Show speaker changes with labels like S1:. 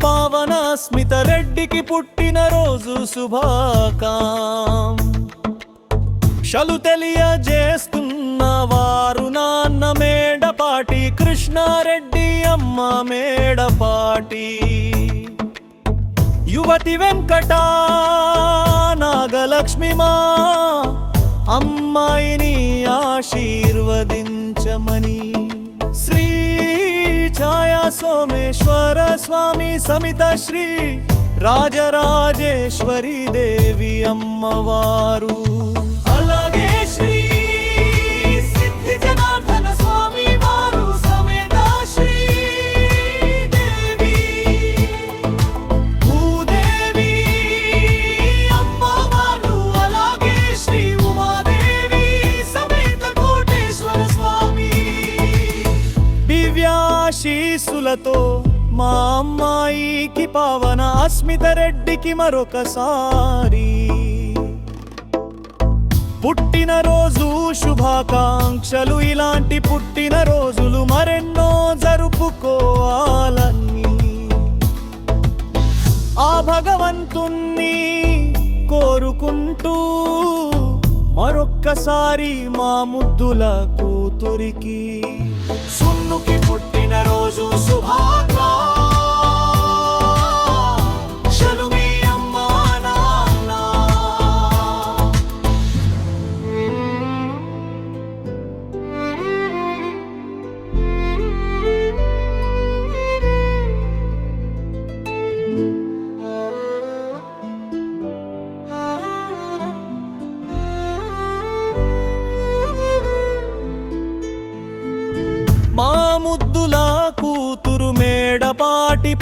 S1: పావన స్మిత రెడ్డికి పుట్టిన రోజు శుభాకాంక్షలు తెలియజేస్తున్న వారు నాన్న మేడపాటి కృష్ణారెడ్డి, అమ్మ మేడపాటి. యువతి వెంకట నాగలక్ష్మి మా అమ్మాయిని ఆశీర్వదించమని శ్రీ ఛాయా సోమేశ్వర స్వామి సమిత శ్రీ రాజరాజేశ్వరి దేవి అమ్మవారు, అలాగే శ్రీ సిద్ధి జనార్దన స్వామి వారు సమేత శ్రీ దేవి భూదేవి అమ్మవారు, అలాగే శ్రీ ఉమాదేవి సమేత కోటేశ్వర స్వామి దివ్యాశీస్సులతో మా అమ్మాయికి పావన అస్మిత రెడ్డికి మరొకసారి పుట్టినరోజు శుభాకాంక్షలు. ఇలాంటి పుట్టినరోజులు మరెన్నో జరుపుకోవాలని ఆ భగవంతుణ్ణి కోరుకుంటూ మరొక్కసారి మా ముద్దుల కూతురికి సున్నుకి పుట్టినరోజు శుభాకాంక్షలు మీ అమ్మా నాన్న. మా ముద్దుల కూతురు మేడపాటి